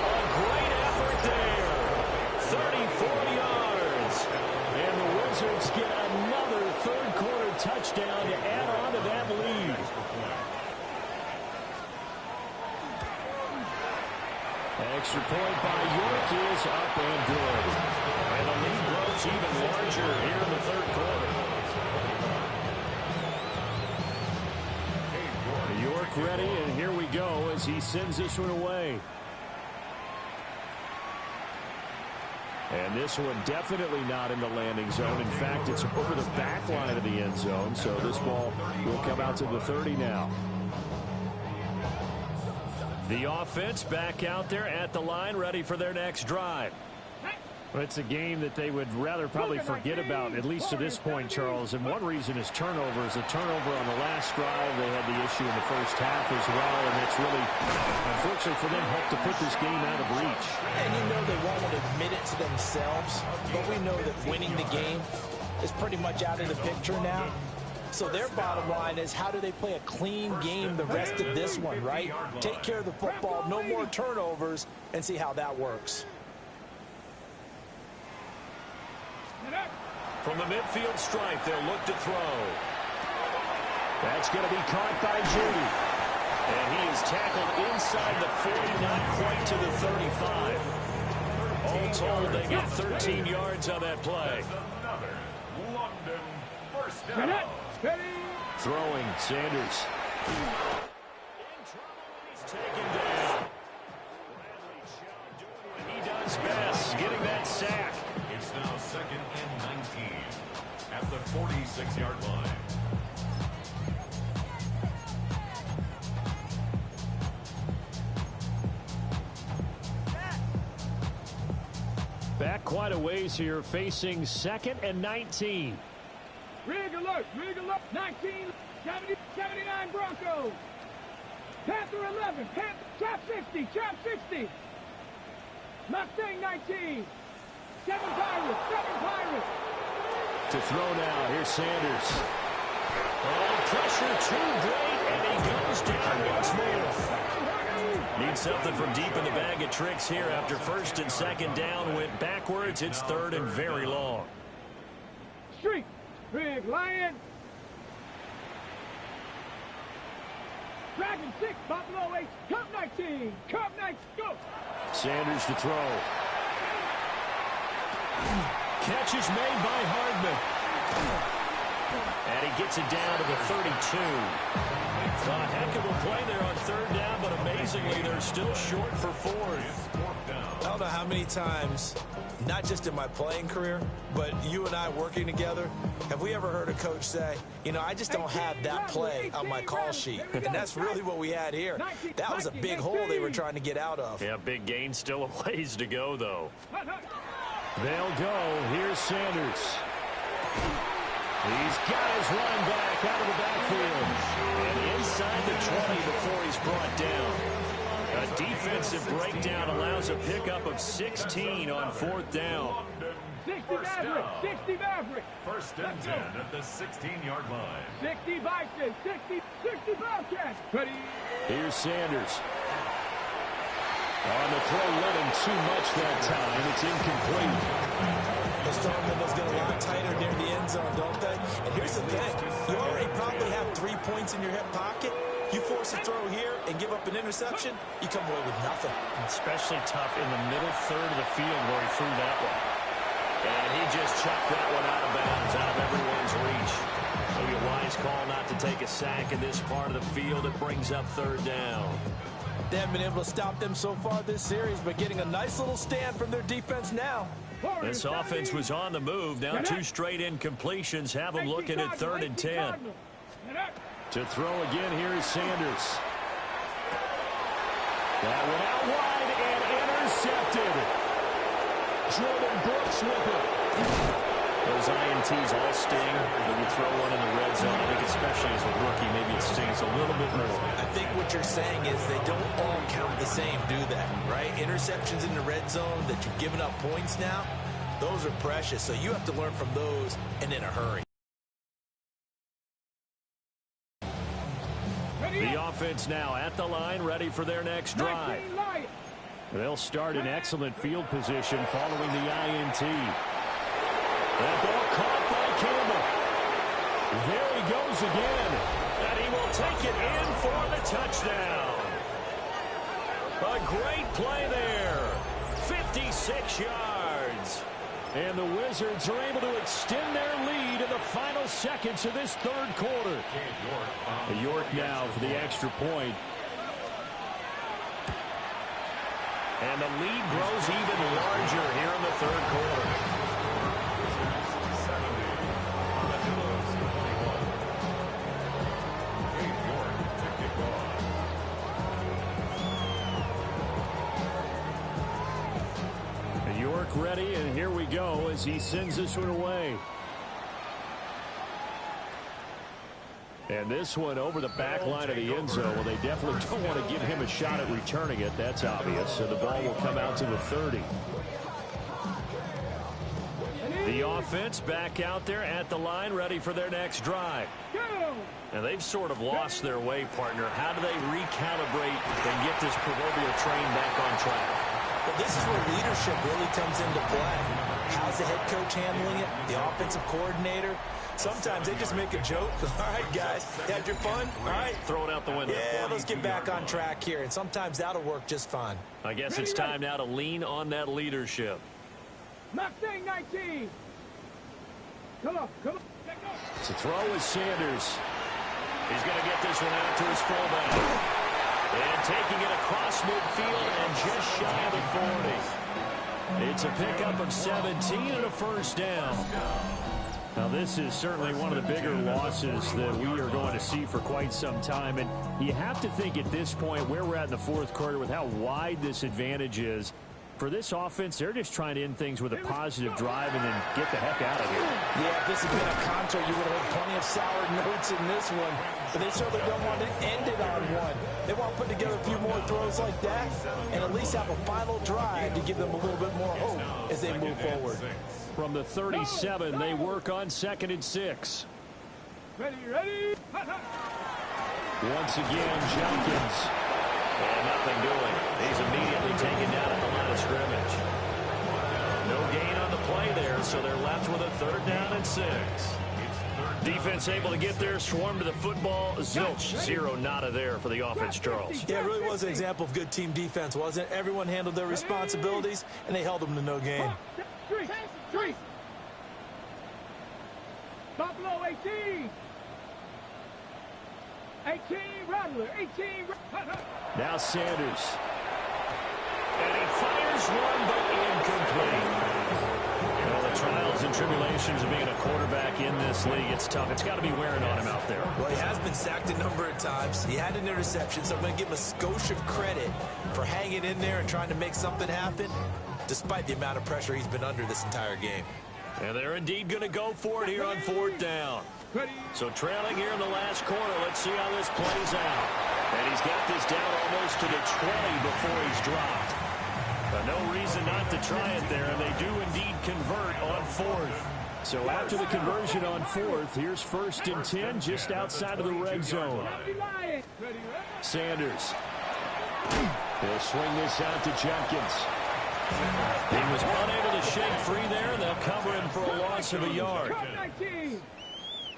A great effort there. 34 yards. And the Wizards get another third-quarter touchdown to add on to that lead. Extra point by York is up and good. And the lead grows numbers even larger here in the third quarter. York ready, and here we go as he sends this one away. And this one definitely not in the landing zone. In fact, it's over the back line of the end zone, so this ball will come out to the 30 now. The offense back out there at the line, ready for their next drive. Well, it's a game that they would rather probably forget about, at least to this point, Charles. And one reason is turnovers. A turnover on the last drive. They had the issue in the first half as well, and it's really, unfortunately for them, helped to put this game out of reach. And you know they won't admit it to themselves, but we know that winning the game is pretty much out of the picture now. So their bottom line is, how do they play a clean game the rest of this one, right? Take care of the football, no more turnovers, and see how that works. From the midfield stripe, they'll look to throw. That's going to be caught by Judy. And he is tackled inside the 40, not quite to the 35. All told, they get 13 yards on that play. Throwing, Sanders. He's taken down. Bradley Chubb doing what he does best, getting that sack. It's now 2nd and 19 at the 46-yard line. Back quite a ways here, facing 2nd and 19. Rig alert, 19, 70, 79 Broncos. Panther 11, Trap 60, Trap 60. Mustang 19, 7 Pirates. To throw now, here's Sanders. Oh, pressure too great, and he goes down once more. Needs something from deep in the bag of tricks here after 1st and 2nd down. Went backwards, it's 3rd and very long. Street, Big Lion. Dragon 6, Buffalo 8, Cup 19, go. Sanders to throw. Catch is made by Hardman. And he gets it down to the 32. A heck of a play there on 3rd down, but amazingly, they're still short for 4th. I don't know how many times, not just in my playing career, but you and I working together, have we ever heard a coach say, you know, I just don't have that play on my call sheet. And that's really what we had here. That was a big hole they were trying to get out of. Yeah, big gain, still a ways to go, though. They'll go. Here's Sanders. He's got his running back out of the backfield. And inside the 20 before he's brought down. A defensive breakdown allows a pickup of 16 on 4th down. 60 Maverick. 1st and 10 at the 16-yard line. 60 Vikings, 60 Bobcats. Ready. Here's Sanders. On the throw, letting too much that time. It's incomplete. The Stormwindow's get a lot tighter near the end zone, don't they? And here's the thing. You already probably have 3 points in your hip pocket. You force a throw here and give up an interception, you come away with nothing. Especially tough in the middle third of the field where he threw that one. And he just chucked that one out of bounds, out of everyone's reach. Maybe a wise call not to take a sack in this part of the field. It brings up 3rd down. They haven't been able to stop them so far this series, but getting a nice little stand from their defense now. This offense was on the move. Now 2 straight incompletions have them looking at 3rd and 10. To throw again, here is Sanders. That one out wide and intercepted. Jordan Brooks with it. Those INTs all sting when you throw one in the red zone. I think especially as a rookie, maybe it stings a little bit more. I think what you're saying is they don't all count the same, do they? Right? Interceptions in the red zone that you've given up points now, those are precious. So you have to learn from those and in a hurry. The offense now at the line, ready for their next drive. They'll start in excellent field position following the INT. That ball caught by Campbell. There he goes again. And he will take it in for the touchdown. A great play there. 56 yards. And the Wizards are able to extend their lead in the final seconds of this third quarter. York now for the extra point. And the lead grows even larger here in the third quarter. York ready, and here we go as he sends this one away. And this one over the back line of the end zone. Well, they definitely don't want to give him a shot at returning it. That's obvious. So the ball will come out to the 30. The offense back out there at the line, ready for their next drive. And they've sort of lost their way, partner. How do they recalibrate and get this proverbial train back on track? Well, this is where leadership really comes into play. How's the head coach handling it? The offensive coordinator? Sometimes they just make a joke. All right, guys, had your fun? All right. Throw it out the window. Yeah, let's get back on track here. And sometimes that'll work just fine. I guess it's time now to lean on that leadership. Mustang 19. Come on. To throw is Sanders. He's going to get this one out to his fullback. And taking it across midfield and just shy of the 40. It's a pickup of 17 and a first down. Now, this is certainly one of the bigger losses that we are going to see for quite some time. And you have to think at this point where we're at in the fourth quarter with how wide this advantage is. For this offense, they're just trying to end things with a positive drive and then get the heck out of here. Yeah, if this had been a concert, you would have heard plenty of sour notes in this one. But they certainly don't want to end it on one. They want to put together a few more throws like that and at least have a final drive to give them a little bit more hope as they move forward. From the 37, they work on 2nd and 6. Ready. Once again, Jenkins. And nothing doing. He's immediately taken down at the line of scrimmage. No gain on the play there, so they're left with a 3rd down and 6. Defense able to get there, swarm to the football. Zilch, 0 nada there for the offense, Charles. Yeah, it really was an example of good team defense, wasn't it? Everyone handled their responsibilities, and they held them to no gain. Three. Buffalo 18. 18, Rattler, 18. Now Sanders. And he fires one, but incomplete. Well, the trials and tribulations of being a quarterback in this league, it's tough. It's got to be wearing on him out there. Well, he has been sacked a number of times. He had an interception, so I'm going to give him a skosh of credit for hanging in there and trying to make something happen, despite the amount of pressure he's been under this entire game. And they're indeed going to go for it here on 4th down. So trailing here in the last quarter, let's see how this plays out. And he's got this down almost to the 20 before he's dropped. But no reason not to try it there, and they do indeed convert on 4th. So after the conversion on 4th, here's 1st and 10 just outside of the red zone. Sanders. He'll swing this out to Jenkins. He was unable to shake free there, and they'll cover him for a loss of a yard.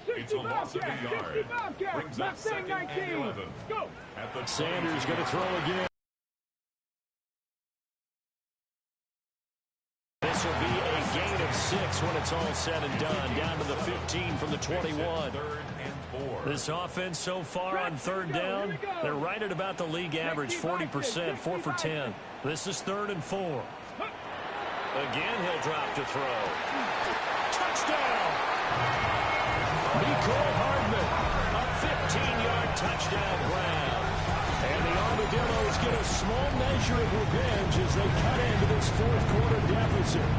It's a loss of a yard. Brings up 2nd and 11. Sanders going to throw again. This will be a gain of 6 when it's all said and done. Down to the 15 from the 21. This offense so far on 3rd down, they're right at about the league average, 40%, 4 for 10. This is 3rd and 4. Again, he'll drop to throw. Touchdown! Nicole Hardman, a 15-yard touchdown grab. And the Armadillos get a small measure of revenge as they cut into this 4th quarter deficit.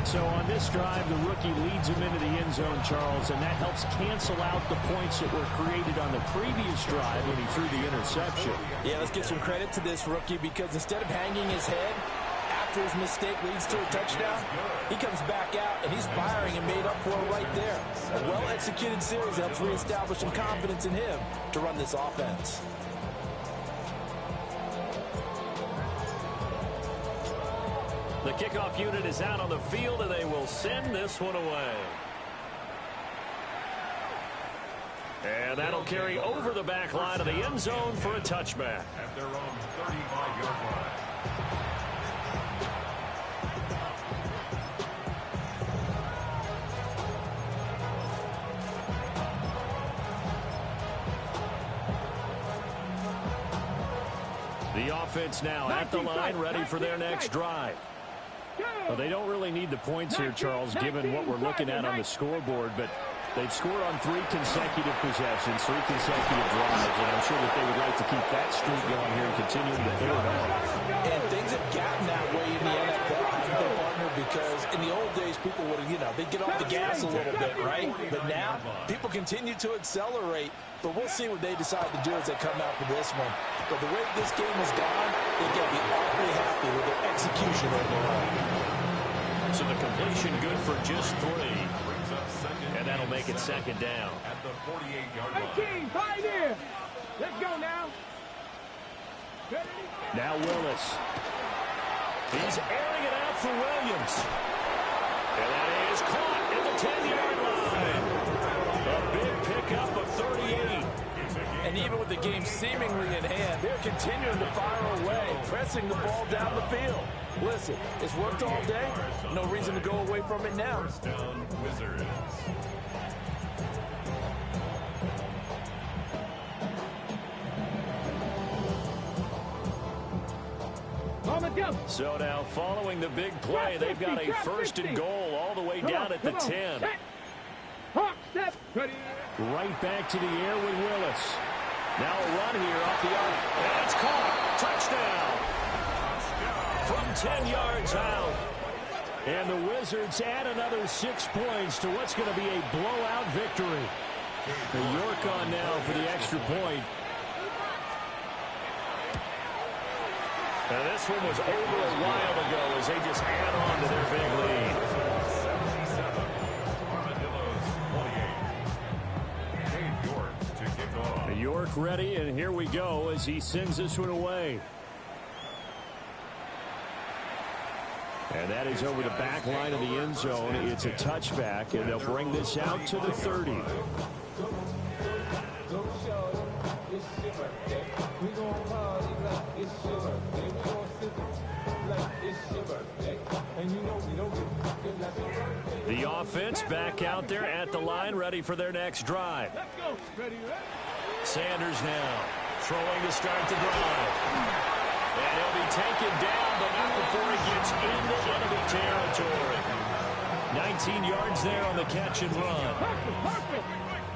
So on this drive, the rookie leads him into the end zone, Charles, and that helps cancel out the points that were created on the previous drive when he threw the interception. Yeah, let's give some credit to this rookie because instead of hanging his head after his mistake leads to a touchdown, he comes back out and he's firing and made up for it right there. A well-executed series helps reestablish some confidence in him to run this offense. The kickoff unit is out on the field, and they will send this one away. And that'll carry over the back line of the end zone for a touchback. At their own 35-yard line. The offense now at the line, ready for their next drive. Well, they don't really need the points here, Charles, given what we're looking at on the scoreboard, but they've scored on 3 consecutive possessions, 3 consecutive drives, and I'm sure that they would like to keep that streak going here and continue to pull it on. And things have gotten that way in the NFL, haven't they, partner? Because in the old days, people would, they'd get off the gas a little bit, right? But now, people continue to accelerate, but we'll see what they decide to do as they come out for this one. But the way this game has gone, they've got to be awfully happy with their execution overall. So the completion good for just 3. And that'll make it second down. At the 48-yard line. 18, pioneer. Let's go now. Now Willis. He's airing it out for Williams. And that is caught at the 10-yard line. A big pickup of 38. And even with the game seemingly in hand, they're continuing to fire away, pressing the ball down the field. Listen, it's worked all day. No reason to go away from it now. First down, Wizards. So now following the big play, they've got a first and goal all the way down at the 10. Right back to the air with Willis. Now a run here off the arc. And it's caught. Touchdown. From 10 yards out. And the Wizards add another 6 points to what's going to be a blowout victory. York on now for the extra point. Now this one was over a while ago as they just add on to their big lead. 77, Armadillos 28. Dave York to kick off. York ready, and here we go as he sends this one away. And that is over the back line of the end zone. It's a touchback, and they'll bring this out to the 30. The offense back out there at the line, ready for their next drive. Sanders now throwing to start the drive. And he'll be taken down, but not before he gets into enemy territory. 19 yards there on the catch and run.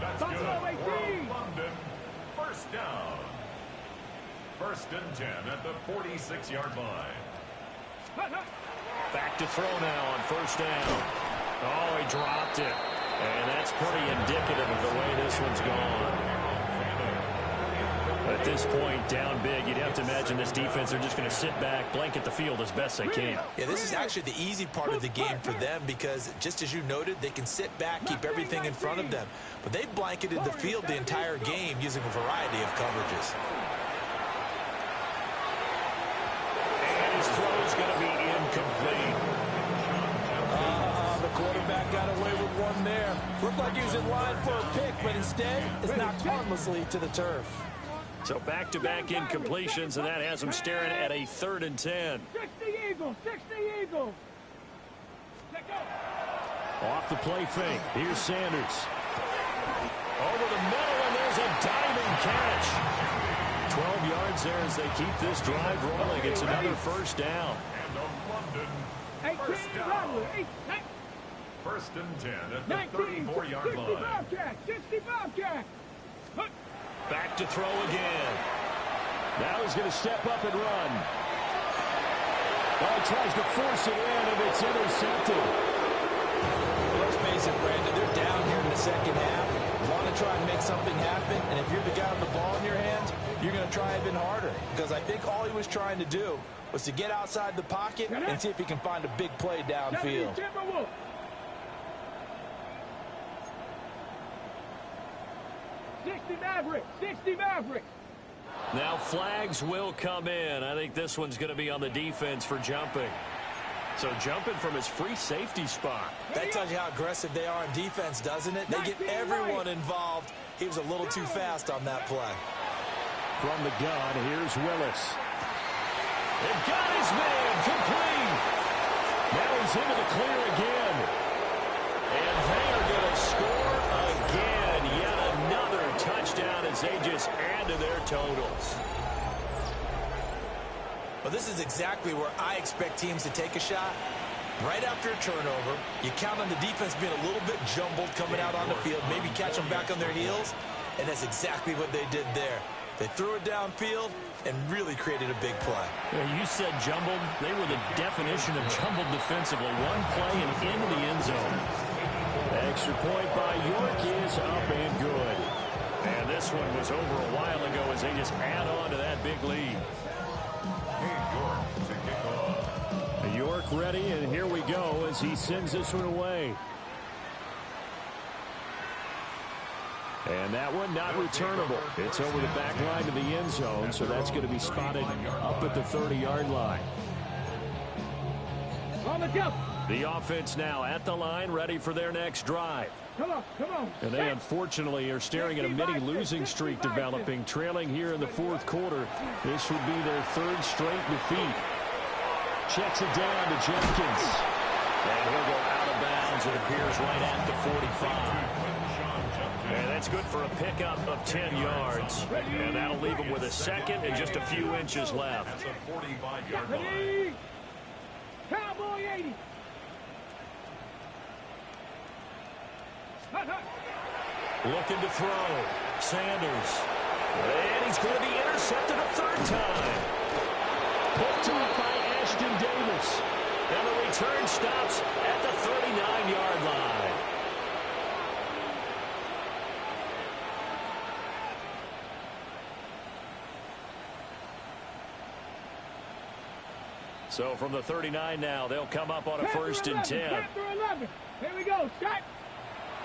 That's good for London. First down. First and 10 at the 46-yard line. Back to throw now on first down. Oh, he dropped it. And that's pretty indicative of the way this one's gone. At this point, down big, you'd have to imagine this defense are just going to sit back, blanket the field as best they can. Yeah, this is actually the easy part of the game for them because, just as you noted, they can sit back, keep everything in front of them. But they've blanketed the field the entire game using a variety of coverages. And his throw is going to be incomplete. The quarterback got away with one there. Looked like he was in line for a pick, but instead it's knocked harmlessly to the turf. So back-to-back incompletions, and that has them staring at a 3rd and 10. 60 Eagles, 60 Eagles. Off the play fake. Here's Sanders. Over the middle, and there's a diving catch. 12 yards there as they keep this drive rolling. It's another first down. And a London first down. First and 10 at the 34-yard line. 60 Bobcat. Back to throw again. Now he's going to step up and run. Well, he tries to force it in, and it's intercepted. Let's face it, Brandon, they're down here in the second half. Want to try and make something happen, and if you're the guy with the ball in your hands, you're going to try even harder. Because I think all he was trying to do was to get outside the pocket and see if he can find a big play downfield. 60 Maverick, 60 Maverick. Now flags will come in. I think this one's going to be on the defense for jumping. So jumping from his free safety spot. That tells you how aggressive they are on defense, doesn't it? They get everyone involved. He was a little too fast on that play. From the gun, here's Willis. They've got his man complete. Now he's into the clear again. And they are going to score again. Yet another touchdown as they just add to their totals. Well, this is exactly where I expect teams to take a shot. Right after a turnover, you count on the defense being a little bit jumbled coming out on the field, maybe catch them back on their heels, and that's exactly what they did there. They threw it downfield and really created a big play. Yeah, you said jumbled. They were the definition of jumbled defensively. One play and into the end zone. Extra point by York is up and good. And this one was over a while ago as they just add on to that big lead. York to kick off. York ready, and here we go as he sends this one away. And that one not returnable. It's over the back line of the end zone, so that's going to be spotted up at the 30-yard line. On the jump. The offense now at the line, ready for their next drive. Come on, come on. And they unfortunately are staring at a mini losing streak developing, trailing here in the fourth quarter. This would be their third straight defeat. Checks it down to Jenkins. And he'll go out of bounds, it appears, right at the 45. And that's good for a pickup of 10 yards. And that'll leave him with a second and just a few inches left. That's a 45-yard line. Ready? Cowboy 80. Hut, hut. Looking to throw. Sanders. And he's going to be intercepted a third time. Picked off by Ashton Davis. And the return stops at the 39-yard line. So from the 39 now, they'll come up on a first and 10. Chapter 11. Here we go. Shot.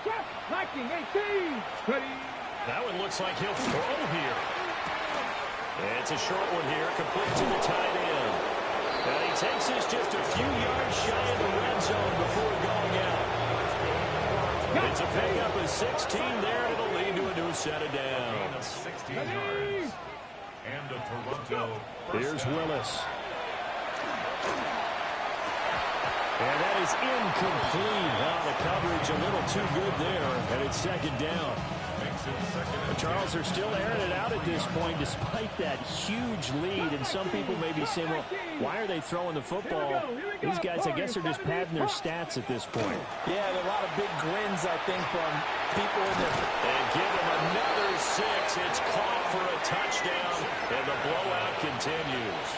Shot. Viking 18. Ready. That one looks like he'll throw here. It's a short one here, complete to the tight end. And he takes this just a few yards shy of the red zone before going out. It's a pickup of 16 there, and it'll lead to a new set of downs. 16 yards. And a Toronto. Here's Willis. And that is incomplete. Wow, the coverage a little too good there, and it's second down. But Charles, are still airing it out at this point despite that huge lead. And some people may be saying, well, why are they throwing the football? These guys, I guess, are just padding their stats at this point. Yeah, there are a lot of big grins, I think, from people in there. And give him another 6. It's caught for a touchdown, and the blowout continues.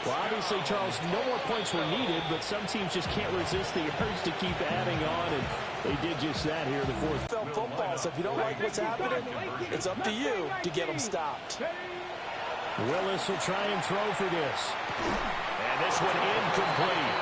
Well, obviously, Charles, no more points were needed, but some teams just can't resist the urge to keep adding on, and they did just that here in the fourth. Football, so if you don't like what's happening, it's up to you to get them stopped. Willis will try and throw for this. And this one incomplete.